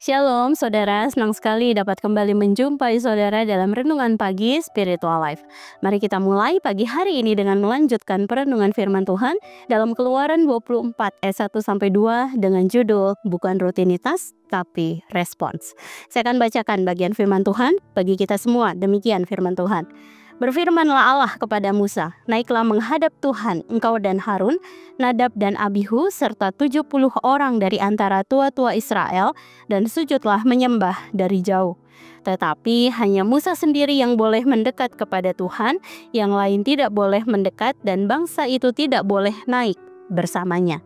Shalom saudara, senang sekali dapat kembali menjumpai saudara dalam Renungan Pagi Spiritual Life. Mari kita mulai pagi hari ini dengan melanjutkan perenungan firman Tuhan dalam Keluaran 24 ayat 1-2 dengan judul Bukan Rutinitas tapi Respons. Saya akan bacakan bagian firman Tuhan bagi kita semua. Demikian firman Tuhan. Berfirmanlah Allah kepada Musa, naiklah menghadap Tuhan, engkau dan Harun, Nadab dan Abihu, serta 70 orang dari antara tua-tua Israel, dan sujudlah menyembah dari jauh. Tetapi hanya Musa sendiri yang boleh mendekat kepada Tuhan, yang lain tidak boleh mendekat, dan bangsa itu tidak boleh naik bersamanya.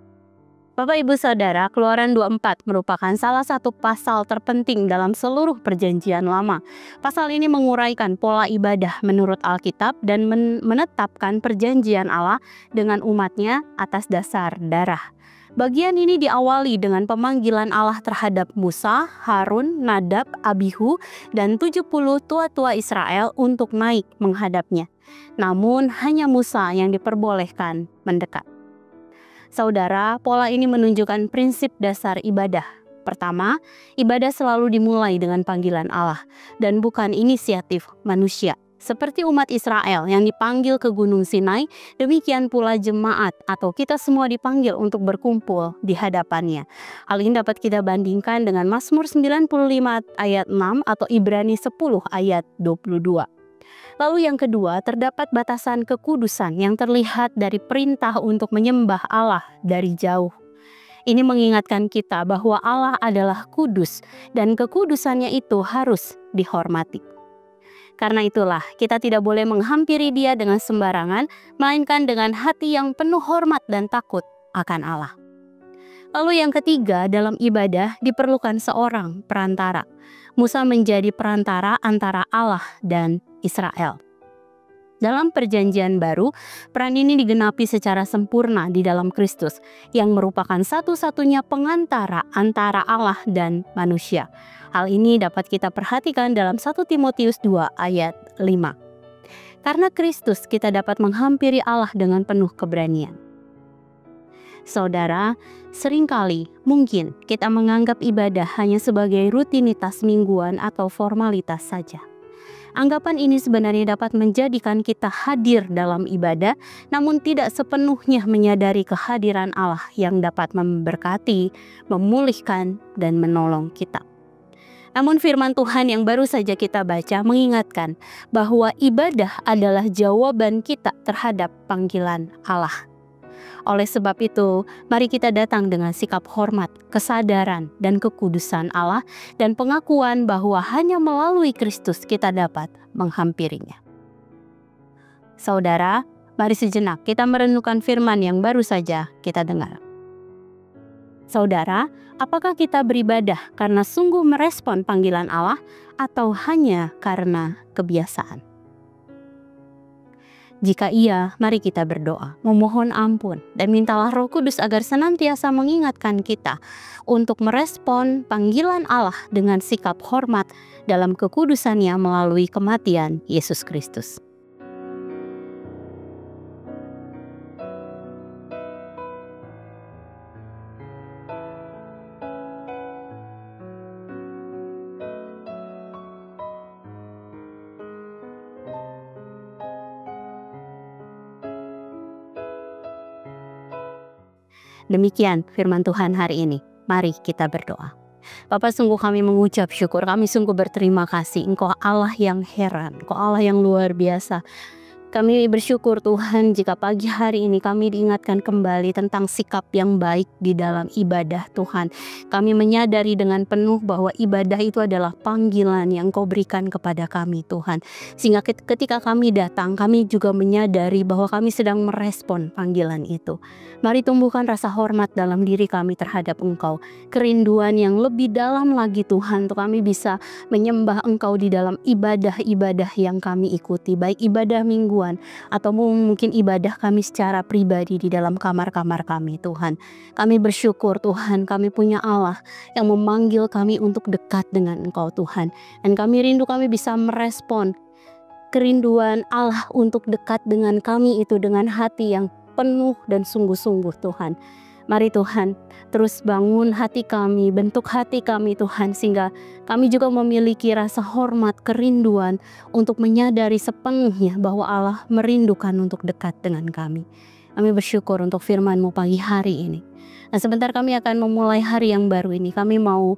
Bapak Ibu Saudara, Keluaran 24 merupakan salah satu pasal terpenting dalam seluruh perjanjian lama. Pasal ini menguraikan pola ibadah menurut Alkitab dan menetapkan perjanjian Allah dengan umatnya atas dasar darah. Bagian ini diawali dengan pemanggilan Allah terhadap Musa, Harun, Nadab, Abihu, dan 70 tua-tua Israel untuk naik menghadapnya. Namun hanya Musa yang diperbolehkan mendekat. Saudara, pola ini menunjukkan prinsip dasar ibadah. Pertama, ibadah selalu dimulai dengan panggilan Allah dan bukan inisiatif manusia. Seperti umat Israel yang dipanggil ke Gunung Sinai, demikian pula jemaat atau kita semua dipanggil untuk berkumpul di hadapannya. Hal ini dapat kita bandingkan dengan Mazmur 95 ayat 6 atau Ibrani 10 ayat 22. Lalu yang kedua, terdapat batasan kekudusan yang terlihat dari perintah untuk menyembah Allah dari jauh. Ini mengingatkan kita bahwa Allah adalah kudus dan kekudusannya itu harus dihormati. Karena itulah kita tidak boleh menghampiri Dia dengan sembarangan, melainkan dengan hati yang penuh hormat dan takut akan Allah. Lalu yang ketiga, dalam ibadah diperlukan seorang perantara. Musa menjadi perantara antara Allah dan Israel. Dalam perjanjian baru, peran ini digenapi secara sempurna di dalam Kristus, yang merupakan satu-satunya pengantara antara Allah dan manusia. Hal ini dapat kita perhatikan dalam 1 Timotius 2 ayat 5. Karena Kristus kita dapat menghampiri Allah dengan penuh keberanian. Saudara, seringkali mungkin kita menganggap ibadah hanya sebagai rutinitas mingguan atau formalitas saja. Anggapan ini sebenarnya dapat menjadikan kita hadir dalam ibadah, namun tidak sepenuhnya menyadari kehadiran Allah yang dapat memberkati, memulihkan, dan menolong kita. Namun firman Tuhan yang baru saja kita baca mengingatkan bahwa ibadah adalah jawaban kita terhadap panggilan Allah. Oleh sebab itu, mari kita datang dengan sikap hormat, kesadaran, dan kekudusan Allah, dan pengakuan bahwa hanya melalui Kristus kita dapat menghampirinya. Saudara, mari sejenak kita merenungkan firman yang baru saja kita dengar. Saudara, apakah kita beribadah karena sungguh merespon panggilan Allah atau hanya karena kebiasaan? Jika iya, mari kita berdoa, memohon ampun, dan mintalah Roh Kudus agar senantiasa mengingatkan kita untuk merespon panggilan Allah dengan sikap hormat dalam kekudusannya melalui kematian Yesus Kristus. Demikian firman Tuhan hari ini. Mari kita berdoa. Bapa, sungguh kami mengucap syukur, kami sungguh berterima kasih. Engkau Allah yang heran, Engkau Allah yang luar biasa. Kami bersyukur Tuhan jika pagi hari ini kami diingatkan kembali tentang sikap yang baik di dalam ibadah Tuhan. Kami menyadari dengan penuh bahwa ibadah itu adalah panggilan yang Kau berikan kepada kami Tuhan. Sehingga ketika kami datang, kami juga menyadari bahwa kami sedang merespon panggilan itu. Mari tumbuhkan rasa hormat dalam diri kami terhadap Engkau. Kerinduan yang lebih dalam lagi Tuhan, untuk kami bisa menyembah Engkau di dalam ibadah-ibadah yang kami ikuti. Baik ibadah mingguan atau mungkin ibadah kami secara pribadi di dalam kamar-kamar kami Tuhan. Kami bersyukur Tuhan, kami punya Allah yang memanggil kami untuk dekat dengan Engkau Tuhan. Dan kami rindu kami bisa merespon kerinduan Allah untuk dekat dengan kami itu dengan hati yang penuh dan sungguh-sungguh Tuhan. Mari Tuhan, terus bangun hati kami, bentuk hati kami Tuhan, sehingga kami juga memiliki rasa hormat, kerinduan untuk menyadari sepenuhnya bahwa Allah merindukan untuk dekat dengan kami. Kami bersyukur untuk firman-Mu pagi hari ini. Nah, sebentar kami akan memulai hari yang baru ini. Kami mau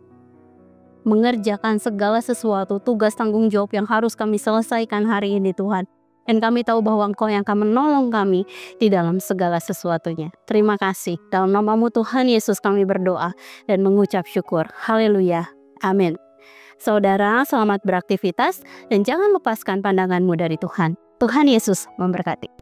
mengerjakan segala sesuatu, tugas tanggung jawab yang harus kami selesaikan hari ini Tuhan. Dan kami tahu bahwa Engkau yang akan menolong kami di dalam segala sesuatunya. Terima kasih. Dalam nama-Mu Tuhan Yesus kami berdoa dan mengucap syukur. Haleluya. Amin. Saudara, selamat beraktivitas dan jangan lepaskan pandanganmu dari Tuhan. Tuhan Yesus memberkati.